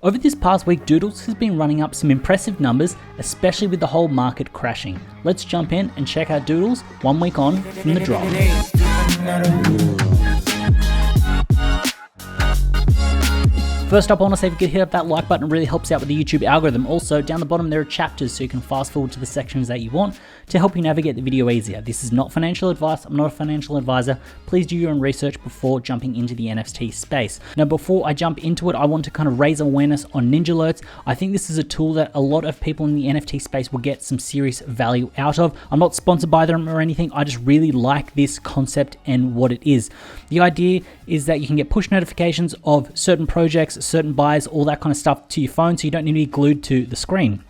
Over this past week, Doodles has been running up some impressive numbers, especially with the whole market crashing. Let's jump in and check out Doodles 1 week on from the drop. First up, I want to say if you could hit up that like button, it really helps out with the YouTube algorithm. Also, down the bottom there are chapters so you can fast forward to the sections that you want to help you navigate the video easier. This is not financial advice, I'm not a financial advisor. Please do your own research before jumping into the NFT space. Now, before I jump into it, I want to kind of raise awareness on Ninja Alerts. I think this is a tool that a lot of people in the NFT space will get some serious value out of. I'm not sponsored by them or anything, I just really like this concept and what it is. The idea is that you can get push notifications of certain projects, certain buys, all that kind of stuff to your phone, so you don't need to be glued to the screen.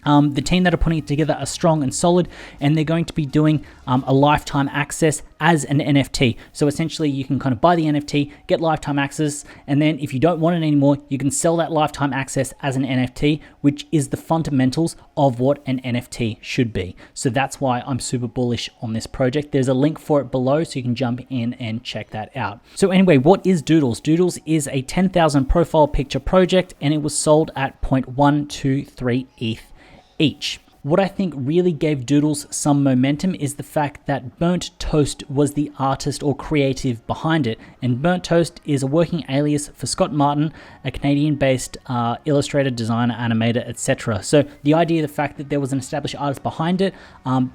The team that are putting it together are strong and solid, and they're going to be doing a lifetime access as an NFT. So essentially you can kind of buy the NFT, get lifetime access, and then if you don't want it anymore, you can sell that lifetime access as an NFT, which is the fundamentals of what an NFT should be. So that's why I'm super bullish on this project. There's a link for it below, so you can jump in and check that out. So anyway, what is Doodles? Doodles is a 10,000 profile picture project, and it was sold at 0.123 ETH each. What I think really gave Doodles some momentum is the fact that Burnt Toast was the artist or creative behind it. And Burnt Toast is a working alias for Scott Martin, a Canadian-based illustrator, designer, animator, etc. So the idea, the fact that there was an established artist behind it,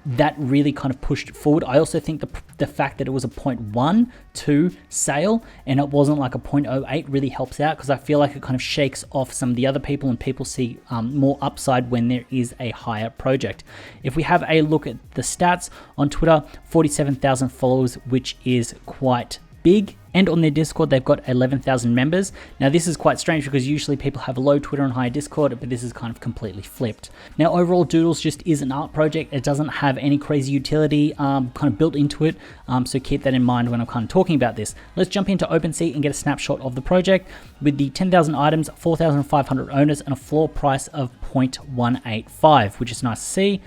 that really kind of pushed it forward. I also think the fact that it was a 0.12 sale and it wasn't like a 0.08 really helps out, because I feel like it kind of shakes off some of the other people and people see more upside when there is a higher project. If we have a look at the stats on Twitter, 47,000 followers, which is quite big. And on their Discord, they've got 11,000 members. Now, this is quite strange because usually people have a low Twitter and high Discord, but this is kind of completely flipped. Now, overall, Doodles just is an art project. It doesn't have any crazy utility kind of built into it, so keep that in mind when I'm kind of talking about this. Let's jump into OpenSea and get a snapshot of the project with the 10,000 items, 4,500 owners, and a floor price of 0.185, which is nice to see.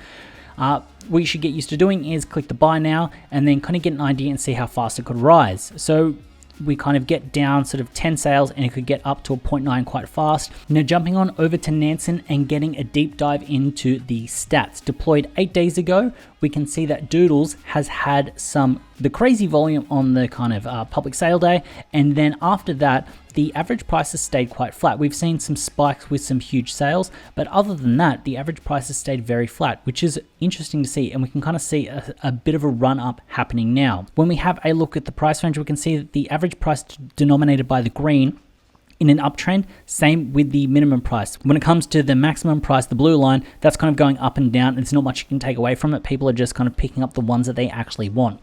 What you should get used to doing is click the buy now and then kind of get an idea and see how fast it could rise. So we kind of get down sort of 10 sales and it could get up to a 0.9 quite fast. Now jumping on over to Nansen and getting a deep dive into the stats. Deployed 8 days ago, we can see that Doodles has had the crazy volume on the kind of public sale day, and then after that the average price has stayed quite flat. We've seen some spikes with some huge sales, but other than that the average price has stayed very flat, which is interesting to see, and we can kind of see a bit of a run up happening now. When we have a look at the price range, we can see that the average price denominated by the green in an uptrend, same with the minimum price. When it comes to the maximum price, the blue line, that's kind of going up and down. There's not much you can take away from it. People are just kind of picking up the ones that they actually want.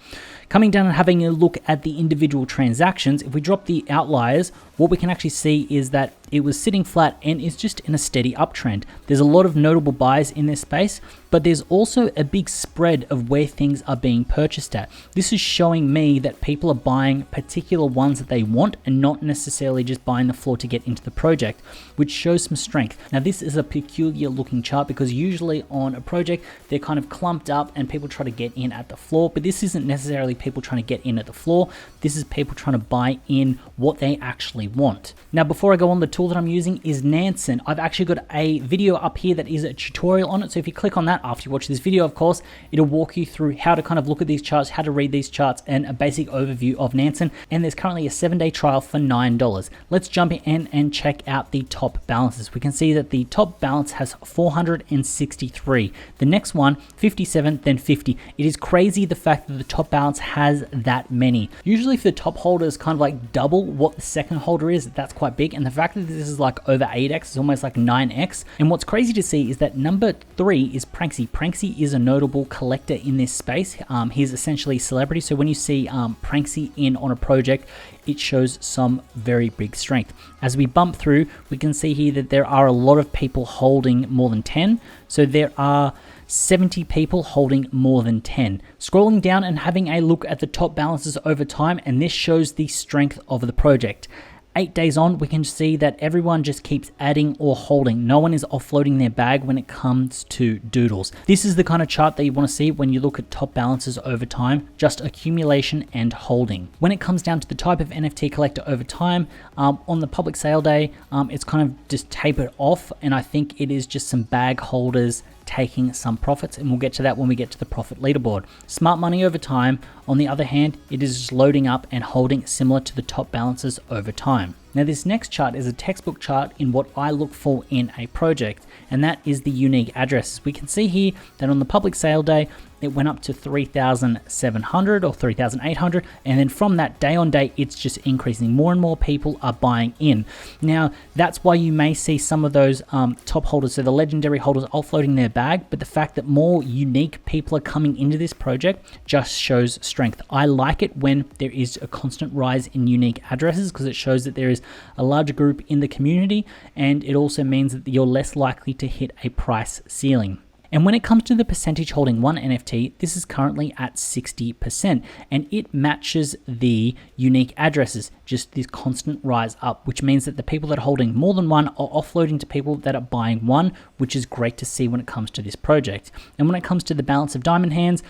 Coming down and having a look at the individual transactions, if we drop the outliers, what we can actually see is that it was sitting flat and is just in a steady uptrend. There's a lot of notable buys in this space, but there's also a big spread of where things are being purchased at. This is showing me that people are buying particular ones that they want and not necessarily just buying the floor to get into the project, which shows some strength. Now this is a peculiar looking chart because usually on a project, they're kind of clumped up and people try to get in at the floor, but this isn't necessarily people trying to get in at the floor. This is people trying to buy in what they actually want. Now, before I go on, the tool that I'm using is Nansen. I've actually got a video up here that is a tutorial on it. So if you click on that after you watch this video, of course, it'll walk you through how to kind of look at these charts, how to read these charts, and a basic overview of Nansen. And there's currently a 7-day trial for $9. Let's jump in and check out the top balances. We can see that the top balance has 463. The next one, 57, then 50. It is crazy the fact that the top balance has that many. Usually if the top holder is kind of like double what the second holder is, that's quite big. And the fact that this is like over 8x, it's almost like 9x. And what's crazy to see is that number 3 is Pranksy. Pranksy is a notable collector in this space. He's essentially a celebrity. So when you see Pranksy in on a project, it shows some very big strength. As we bump through, we can see here that there are a lot of people holding more than 10. So there are 70 people holding more than 10. Scrolling down and having a look at the top balances over time, and this shows the strength of the project. 8 days on, we can see that everyone just keeps adding or holding. No one is offloading their bag when it comes to Doodles. This is the kind of chart that you want to see when you look at top balances over time, just accumulation and holding. When it comes down to the type of NFT collector over time, on the public sale day, it's kind of just tapered off, and I think it is just some bag holders taking some profits, and we'll get to that when we get to the profit leaderboard. Smart money over time, on the other hand, it is just loading up and holding similar to the top balances over time. Now this next chart is a textbook chart in what I look for in a project, and that is the unique addresses. We can see here that on the public sale day, it went up to 3,700 or 3,800, and then from that day on day, it's just increasing. More and more people are buying in. Now, that's why you may see some of those top holders, so the legendary holders, offloading their bag, but the fact that more unique people are coming into this project just shows strength. I like it when there is a constant rise in unique addresses because it shows that there is a larger group in the community, and it also means that you're less likely to hit a price ceiling. And when it comes to the percentage holding one NFT, this is currently at 60%, and it matches the unique addresses, just this constant rise up, which means that the people that are holding more than one are offloading to people that are buying one, which is great to see when it comes to this project. And when it comes to the balance of diamond hands,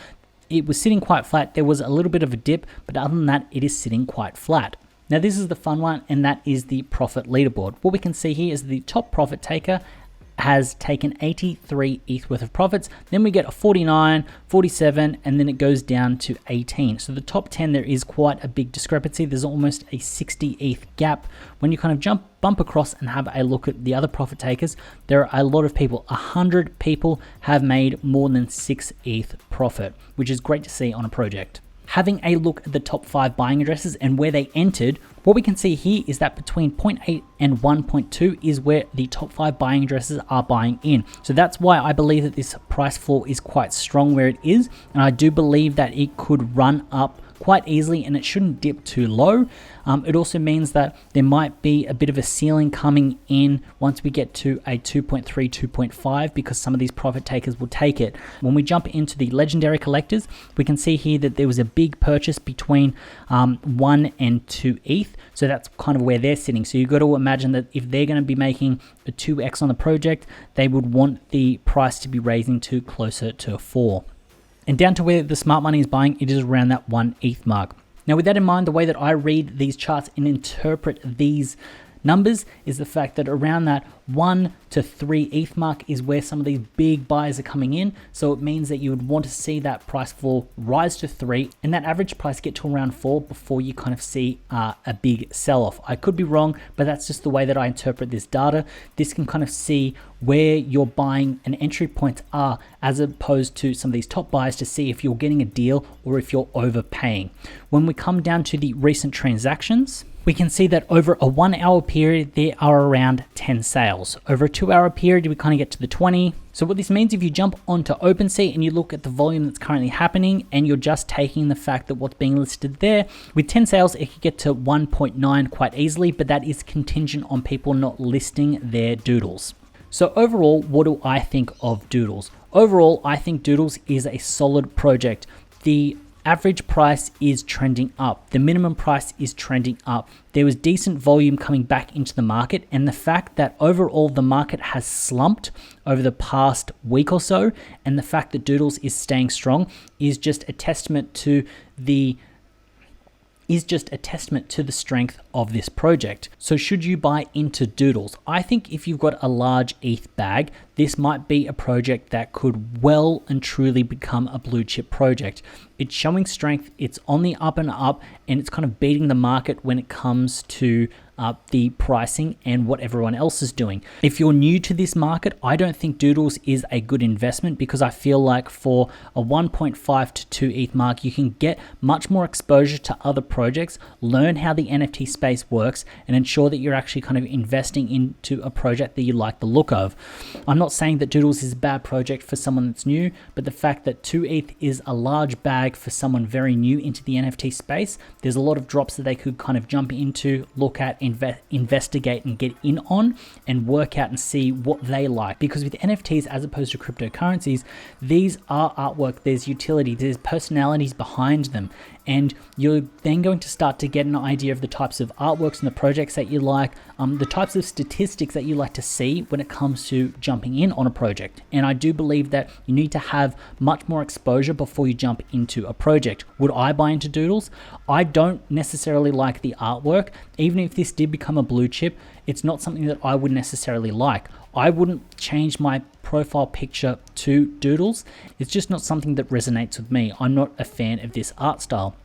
it was sitting quite flat. There was a little bit of a dip, but other than that, it is sitting quite flat. Now this is the fun one, and that is the profit leaderboard. What we can see here is the top profit taker has taken 83 ETH worth of profits. Then we get a 49, 47, and then it goes down to 18. So the top 10, there is quite a big discrepancy. There's almost a 60 ETH gap. When you kind of bump across and have a look at the other profit takers, there are a lot of people. 100 people have made more than 6 ETH profit, which is great to see on a project. Having a look at the top 5 buying addresses and where they entered, what we can see here is that between 0.8 and 1.2 is where the top 5 buying addresses are buying in. So that's why I believe that this price floor is quite strong where it is, and I do believe that it could run up quite easily and it shouldn't dip too low. It also means that there might be a bit of a ceiling coming in once we get to a 2.3, 2.5, because some of these profit takers will take it. When we jump into the legendary collectors, we can see here that there was a big purchase between 1 and 2 ETH. So that's kind of where they're sitting. So you've got to imagine that if they're going to be making a 2x on the project, they would want the price to be raising to closer to 4. And down to where the smart money is buying, it is around that 1 ETH mark. Now with that in mind, the way that I read these charts and interpret these numbers is the fact that around that 1 to 3 ETH mark is where some of these big buyers are coming in. So it means that you would want to see that price fall rise to 3 and that average price get to around 4 before you kind of see a big sell-off. I could be wrong, but that's just the way that I interpret this data. This can kind of see where your buying and entry points are as opposed to some of these top buyers to see if you're getting a deal or if you're overpaying. When we come down to the recent transactions, we can see that over a 1 hour period, there are around 10 sales. Over a 2 hour period, we kind of get to the 20. So what this means, if you jump onto OpenSea and you look at the volume that's currently happening and you're just taking the fact that what's being listed there, with 10 sales, it could get to 1.9 quite easily, but that is contingent on people not listing their doodles. So overall, what do I think of Doodles? Overall, I think Doodles is a solid project. The average price is trending up. The minimum price is trending up. There was decent volume coming back into the market, and the fact that overall the market has slumped over the past week or so, and the fact that Doodles is staying strong is just a testament to the strength of this project. So should you buy into Doodles? I think if you've got a large ETH bag, this might be a project that could well and truly become a blue chip project. It's showing strength, it's on the up and up, and it's kind of beating the market when it comes to the pricing and what everyone else is doing. If you're new to this market, I don't think Doodles is a good investment because I feel like for a 1.5 to 2 ETH mark, you can get much more exposure to other projects, learn how the NFT space works, and ensure that you're actually kind of investing into a project that you like the look of. I'm not saying that Doodles is a bad project for someone that's new, but the fact that 2 ETH is a large bag for someone very new into the NFT space, there's a lot of drops that they could kind of jump into, look at, investigate and get in on and work out and see what they like. Because with NFTs, as opposed to cryptocurrencies, these are artwork, there's utility, there's personalities behind them. and you're then going to start to get an idea of the types of artworks and the projects that you like, the types of statistics that you like to see when it comes to jumping in on a project. And I do believe that you need to have much more exposure before you jump into a project. Would I buy into Doodles? I don't necessarily like the artwork. Even if this did become a blue chip, it's not something that I would necessarily like. I wouldn't change my profile picture to Doodles. It's just not something that resonates with me. I'm not a fan of this art style.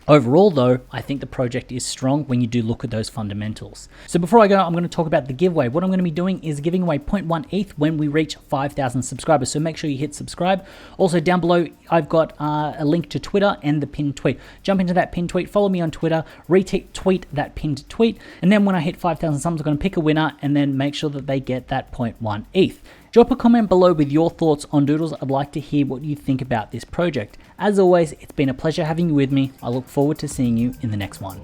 Overall though, I think the project is strong when you do look at those fundamentals. So before I go, I'm going to talk about the giveaway. What I'm going to be doing is giving away 0.1 ETH when we reach 5,000 subscribers. So make sure you hit subscribe. Also down below, I've got a link to Twitter and the pinned tweet. Jump into that pinned tweet, follow me on Twitter, retweet that pinned tweet. And then when I hit 5,000 subs, I'm going to pick a winner and then make sure that they get that 0.1 ETH. Drop a comment below with your thoughts on Doodles. I'd like to hear what you think about this project. As always, it's been a pleasure having you with me. I look forward to seeing you in the next one.